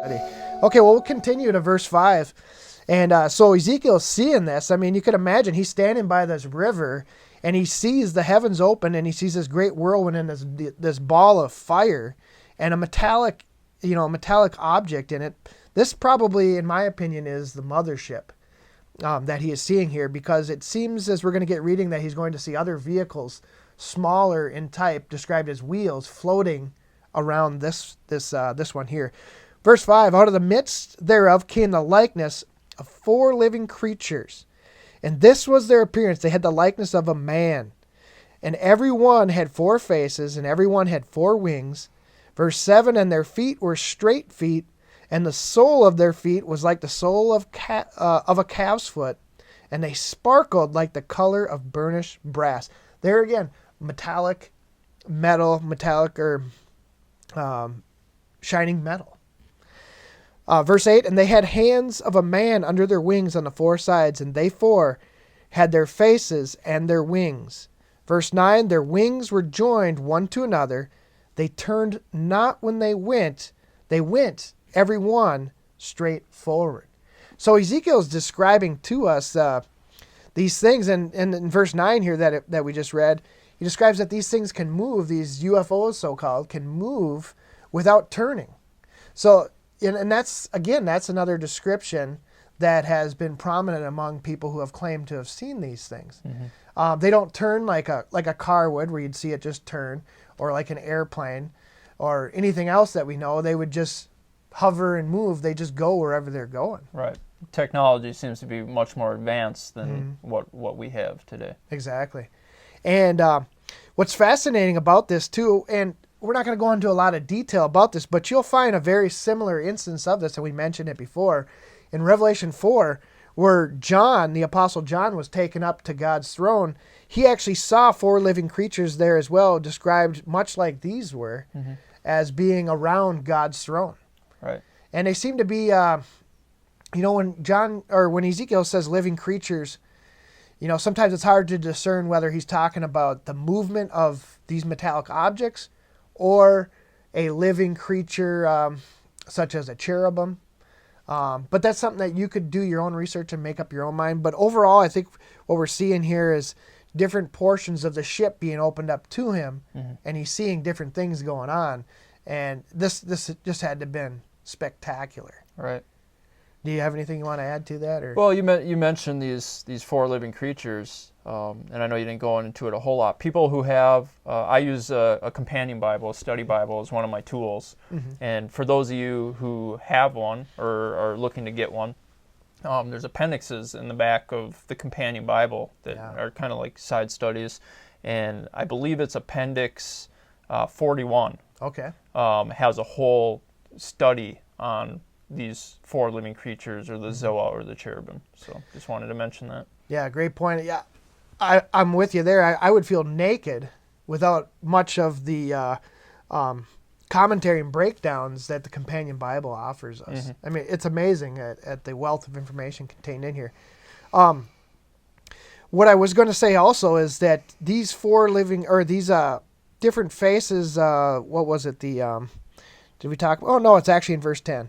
Okay, well, we'll continue to verse 5. And so Ezekiel's seeing this. I mean, you could imagine he's standing by this river, and he sees the heavens open, and he sees this great whirlwind and this ball of fire and a metallic object in it. This probably, in my opinion, is the mothership that he is seeing here, because it seems, as we're going to get reading, that he's going to see other vehicles, smaller in type, described as wheels, floating around this one here. Verse 5, out of the midst thereof came the likeness of 4 living creatures, and this was their appearance. They had the likeness of a man, and every one had 4 faces, and every one had 4 wings. Verse 7, and their feet were straight feet, and the sole of their feet was like the sole of a calf's foot, and they sparkled like the color of burnished brass. There again, metallic or shining metal. Verse 8, and they had hands of a man under their wings on the 4 sides, and they 4 had their faces and their wings. Verse 9, their wings were joined one to another. They turned not when they went every one straight forward. So Ezekiel is describing to us these things, and in verse 9 here that we just read, he describes that these things can move, these UFOs so-called, can move without turning. So, and that's another description that has been prominent among people who have claimed to have seen these things. Mm-hmm. They don't turn like a car would, where you'd see it just turn, or like an airplane, or anything else that we know. They would just hover and move. They just go wherever they're going. Right. Technology seems to be much more advanced than what we have today. Exactly. And what's fascinating about this too, and we're not going to go into a lot of detail about this, but you'll find a very similar instance of this, and we mentioned it before, in Revelation 4, where John, the Apostle John, was taken up to God's throne. He actually saw 4 living creatures there as well, described much like these were, as being around God's throne. Right. And they seem to be, when Ezekiel says living creatures, sometimes it's hard to discern whether he's talking about the movement of these metallic objects or a living creature such as a cherubim. But that's something that you could do your own research and make up your own mind. But overall, I think what we're seeing here is different portions of the ship being opened up to him, and he's seeing different things going on. And this just had to have been spectacular. Right. Do you have anything you want to add to that? Or? Well, you mentioned these 4 living creatures, and I know you didn't go into it a whole lot. People who have, I use a companion Bible, a study Bible, as one of my tools. And for those of you who have one or are looking to get one, there's appendixes in the back of the companion Bible that are kind of like side studies, and I believe it's Appendix 41. Okay. Has a whole study on these 4 living creatures, or the Zoa, or the cherubim. So just wanted to mention that. Yeah, great point. Yeah, I'm with you there. I would feel naked without much of the commentary and breakdowns that the companion Bible offers us. I mean, it's amazing at the wealth of information contained in here. What I was going to say also is that these 4 living, or these different faces, what was it? Did we talk? Oh, no, it's actually in verse 10.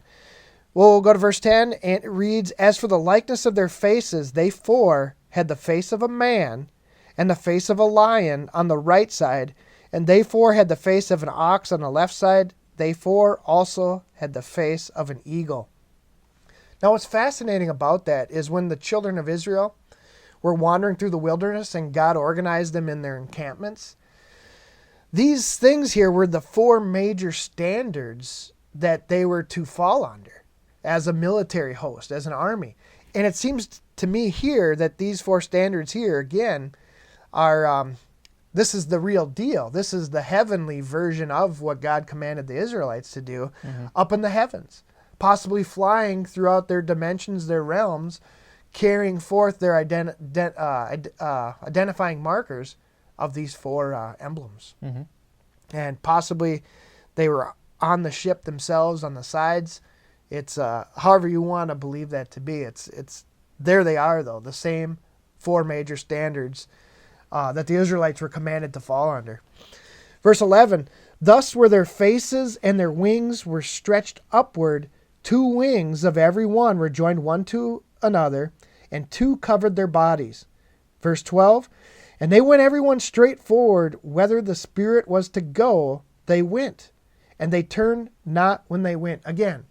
We'll go to verse 10, and it reads, as for the likeness of their faces, they 4 had the face of a man and the face of a lion on the right side, and they 4 had the face of an ox on the left side. They 4 also had the face of an eagle. Now, what's fascinating about that is when the children of Israel were wandering through the wilderness and God organized them in their encampments, these things here were the 4 major standards that they were to fall under as a military host, as an army. And it seems to me here that these 4 standards here, again, are, this is the real deal. This is the heavenly version of what God commanded the Israelites to do up in the heavens, possibly flying throughout their dimensions, their realms, carrying forth their identifying markers of these 4 emblems. And possibly they were on the ship themselves, on the sides. It's however you want to believe that to be. It's there they are, though, the same 4 major standards that the Israelites were commanded to fall under. Verse 11, thus were their faces and their wings were stretched upward 2 wings of every one were joined one to another, and 2 covered their bodies. Verse 12, and they went every one straight forward, whither the Spirit was to go, they went. And they turned not when they went. Again,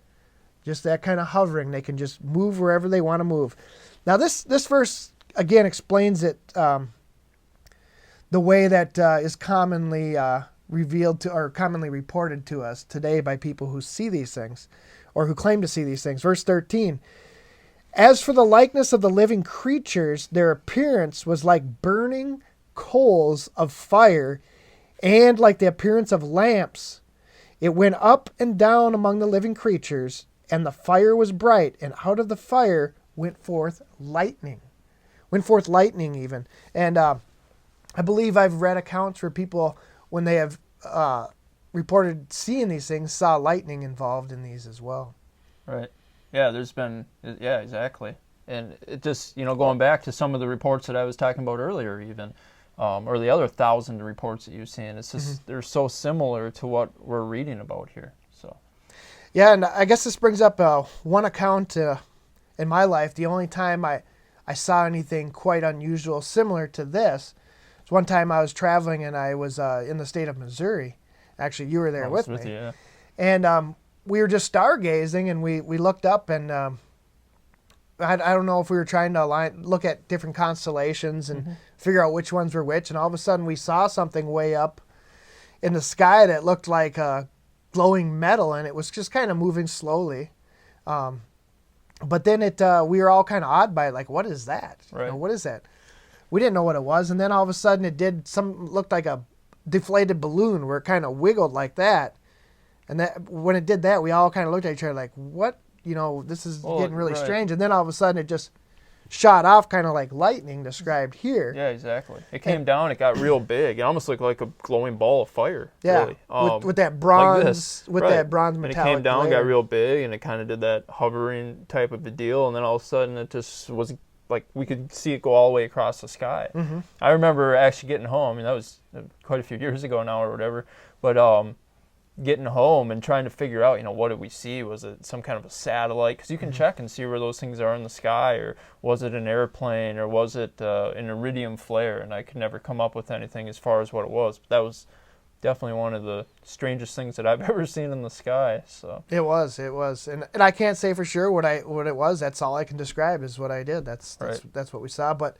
just that kind of hovering. They can just move wherever they want to move. Now this verse, again, explains it the way that is commonly revealed to, or commonly reported to us today by people who see these things, or who claim to see these things. Verse 13, as for the likeness of the living creatures, their appearance was like burning coals of fire, and like the appearance of lamps. It went up and down among the living creatures, and the fire was bright, and out of the fire went forth lightning. Went forth lightning even. And I believe I've read accounts where people, when they have reported seeing these things, saw lightning involved in these as well. Right. Yeah, yeah, exactly. And it just, going back to some of the reports that I was talking about earlier even, or the other 1,000 reports that you've seen, it's just, they're so similar to what we're reading about here. So. Yeah, and I guess this brings up one account in my life. The only time I saw anything quite unusual similar to this was one time I was traveling, and I was in the state of Missouri. Actually, you were there with me. You, yeah. And we were just stargazing, and we looked up, and I don't know if we were trying to look at different constellations and figure out which ones were which, and all of a sudden we saw something way up in the sky that looked like glowing metal, and it was just kind of moving slowly. But then we were all kind of awed by it, like, what is that? Right. What is that? We didn't know what it was, and then all of a sudden looked like a deflated balloon where it kind of wiggled like that. And that when it did that, we all kind of looked at each other like, what? This is getting really strange. And then all of a sudden it just shot off, kind of like lightning described here. Yeah, exactly. It came down, it got real big. It almost looked like a glowing ball of fire. Yeah, really. with that bronze, like that bronze metallic. And it came down, glare. got real big, and it kind of did that hovering type of a deal. And then all of a sudden, it just was like we could see it go all the way across the sky. Mm-hmm. I remember actually getting home, and that was quite a few years ago now or whatever. But getting home and trying to figure out, what did we see? Was it some kind of a satellite? Because you can check and see where those things are in the sky, or was it an airplane, or was it an iridium flare? And I could never come up with anything as far as what it was. But that was definitely one of the strangest things that I've ever seen in the sky. So it was, and I can't say for sure what it was. That's all I can describe is what I did. That's what we saw. But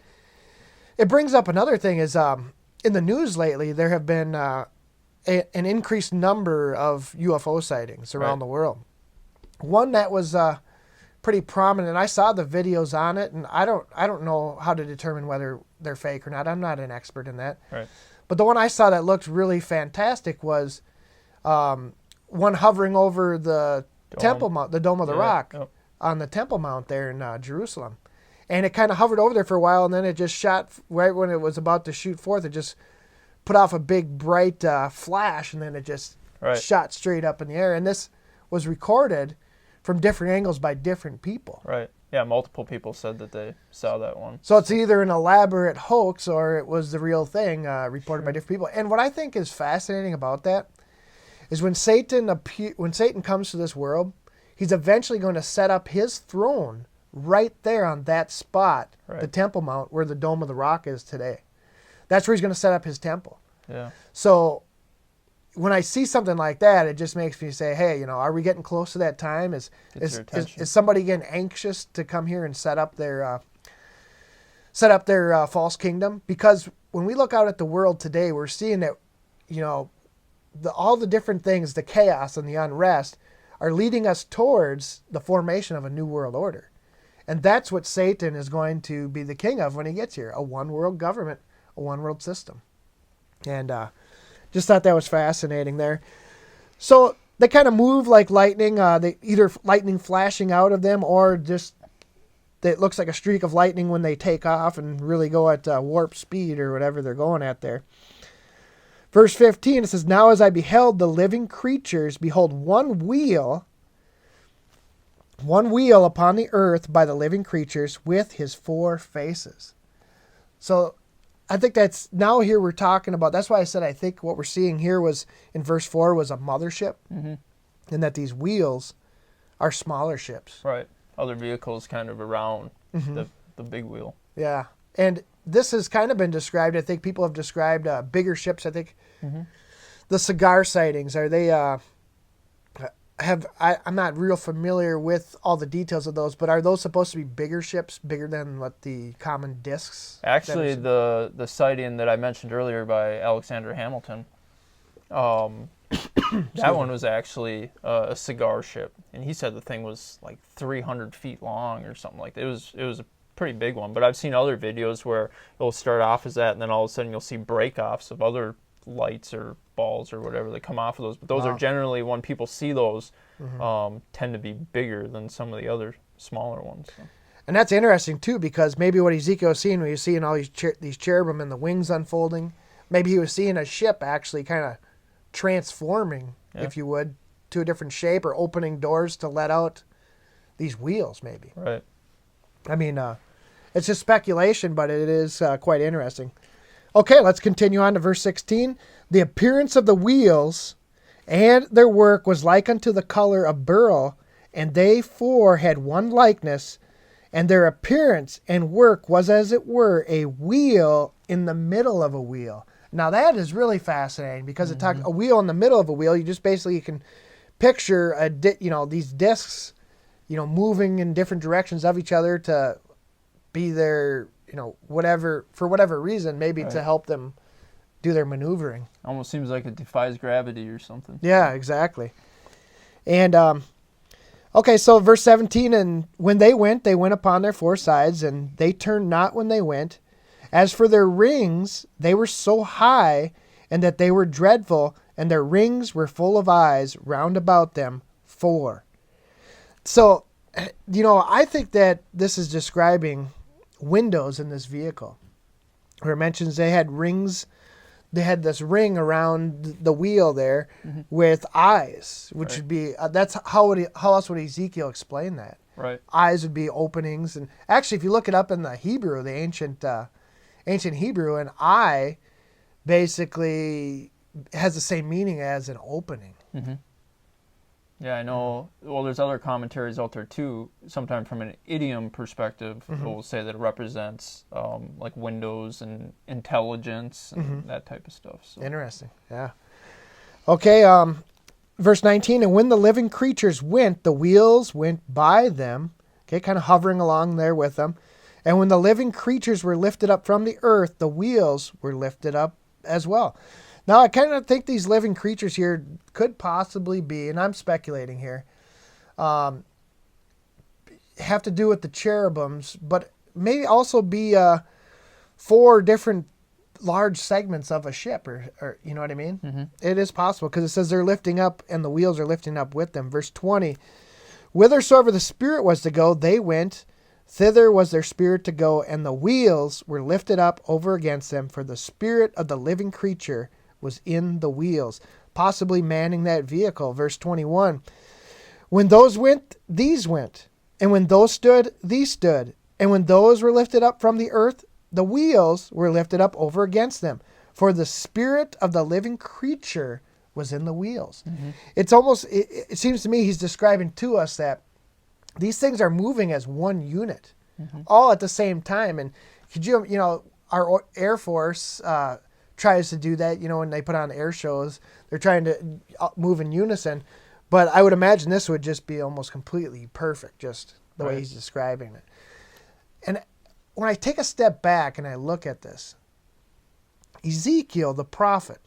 it brings up another thing is in the news lately there have been an increased number of UFO sightings around the world. One that was pretty prominent. I saw the videos on it, and I don't know how to determine whether they're fake or not. I'm not an expert in that. Right. But the one I saw that looked really fantastic was one hovering over the Temple Mount, the Dome of the Rock, on the Temple Mount there in Jerusalem. And it kind of hovered over there for a while, and then it just shot right when it was about to shoot forth. It just put off a big bright flash, and then it just shot straight up in the air. And this was recorded from different angles by different people. Right. Yeah, multiple people said that they saw that one. So it's either an elaborate hoax or it was the real thing reported by different people. And what I think is fascinating about that is when Satan comes to this world, he's eventually going to set up his throne right there on that spot, the Temple Mount, where the Dome of the Rock is today. That's where he's going to set up his temple. Yeah. So when I see something like that, it just makes me say, hey, are we getting close to that time? Is somebody getting anxious to come here and set up their false kingdom? Because when we look out at the world today, we're seeing that, all the different things, the chaos and the unrest, are leading us towards the formation of a new world order. And that's what Satan is going to be the king of when he gets here, a one world government, a one world system. And just thought that was fascinating there. So they kind of move like lightning. They either lightning flashing out of them, or just it looks like a streak of lightning when they take off and really go at warp speed or whatever they're going at there. Verse 15, it says, now as I beheld the living creatures, behold, one wheel upon the earth by the living creatures with his 4 faces. So I think that's, now here we're talking about, that's why I said I think what we're seeing here was, in verse 4, was a mothership. Mm-hmm. And that these wheels are smaller ships. Right. Other vehicles kind of around the big wheel. Yeah. And this has kind of been described. I think people have described bigger ships. I think the cigar sightings, are they I'm not real familiar with all the details of those, but are those supposed to be bigger ships, bigger than what the common discs? Actually, the sighting that I mentioned earlier by Alexander Hamilton, that one was actually a cigar ship, and he said the thing was like 300 feet long or something like that. It was a pretty big one, but I've seen other videos where it'll start off as that, and then all of a sudden you'll see break-offs of other lights or balls or whatever that come off of those. But those are generally, when people see those, tend to be bigger than some of the other smaller ones. So. And that's interesting too, because maybe what Ezekiel was seeing when he was seeing all these cherubim and the wings unfolding, maybe he was seeing a ship actually kind of transforming, if you would, to a different shape, or opening doors to let out these wheels maybe. Right. I mean, it's just speculation, but it is quite interesting. Okay, let's continue on to verse 16. The appearance of the wheels and their work was like unto the color of beryl, and they four had one likeness, and their appearance and work was as it were a wheel in the middle of a wheel. Now that is really fascinating, because it talks a wheel in the middle of a wheel. You just basically can picture these discs, moving in different directions of each other to be their, for whatever reason, maybe to help them do their maneuvering. Almost seems like it defies gravity or something. Yeah, exactly. And okay, so verse 17, and when they went upon their four sides, and they turned not when they went. As for their rings, they were so high, and that they were dreadful, and their rings were full of eyes round about them, four. So, I think that this is describing windows in this vehicle, where it mentions they had rings. They had this ring around the wheel there with eyes, which would be, that's how else would Ezekiel explain that? Right. Eyes would be openings. And actually, if you look it up in the Hebrew, the ancient Hebrew, an eye basically has the same meaning as an opening. Yeah, I know. Well, there's other commentaries out there too. Sometimes from an idiom perspective, will say that it represents like windows and intelligence and that type of stuff. So. Interesting. Yeah. Okay. Verse 19. And when the living creatures went, the wheels went by them. Okay, kind of hovering along there with them. And when the living creatures were lifted up from the earth, the wheels were lifted up as well. Now, I kind of think these living creatures here could possibly be, and I'm speculating here, have to do with the cherubims, but may also be four different large segments of a ship, or you know what I mean? It is possible, because it says they're lifting up, and the wheels are lifting up with them. Verse 20, whithersoever the Spirit was to go, they went. Thither was their spirit to go, and the wheels were lifted up over against them, for the spirit of the living creature was in the wheels, possibly manning that vehicle. Verse 21, when those went, these went. And when those stood, these stood. And when those were lifted up from the earth, the wheels were lifted up over against them. For the spirit of the living creature was in the wheels. It's almost, it seems to me he's describing to us that these things are moving as one unit, all at the same time. And could our Air Force tries to do that, when they put on air shows, they're trying to move in unison. But I would imagine this would just be almost completely perfect, just the way he's describing it. And when I take a step back and I look at this, Ezekiel, the prophet,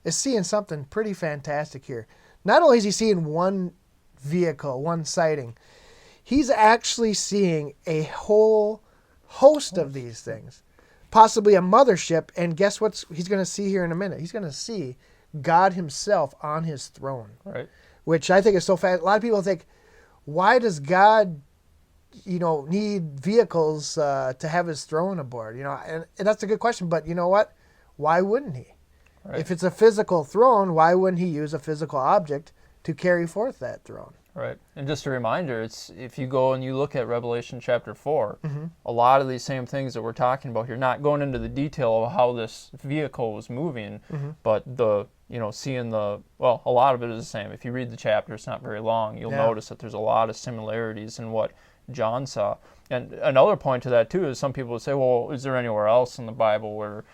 is seeing something pretty fantastic here. Not only is he seeing one vehicle, one sighting, he's actually seeing a whole host of these things. Possibly a mothership, and guess what he's going to see here in a minute? He's going to see God himself on his throne. Right. Which I think is so fast. A lot of people think, why does God, need vehicles to have his throne aboard? And that's a good question, but you know what? Why wouldn't he? Right. If it's a physical throne, why wouldn't he use a physical object to carry forth that throne? Right. And just a reminder, it's if you go and you look at Revelation chapter 4, Mm-hmm. a lot of these same things that we're talking about here, not going into the detail of how this vehicle was moving, Mm-hmm. but seeing a lot of it is the same. If you read the chapter, it's not very long, you'll notice that there's a lot of similarities in what John saw. And another point to that too is some people would say, well, is there anywhere else in the Bible where,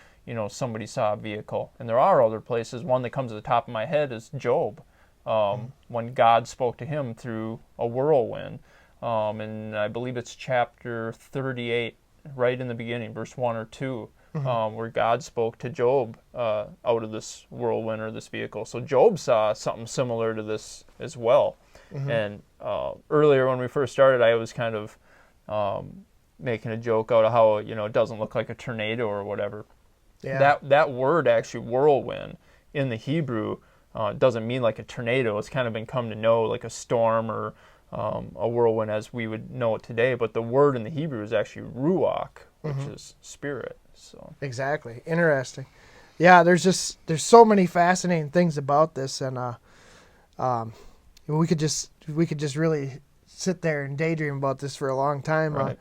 somebody saw a vehicle? And there are other places. One that comes to the top of my head is Job. When God spoke to him through a whirlwind. And I believe it's chapter 38, right in the beginning, verse 1 or 2, where God spoke to Job out of this whirlwind or this vehicle. So Job saw something similar to this as well. And earlier when we first started, I was kind of making a joke out of how, it doesn't look like a tornado or whatever. Yeah. That word, actually, whirlwind, in the Hebrew, doesn't mean like a tornado. It's kind of been come to know like a storm or a whirlwind as we would know it today. But the word in the Hebrew is actually ruach, which is spirit. So Exactly. Interesting. Yeah, there's so many fascinating things about this, and we could just really sit there and daydream about this for a long time. Right.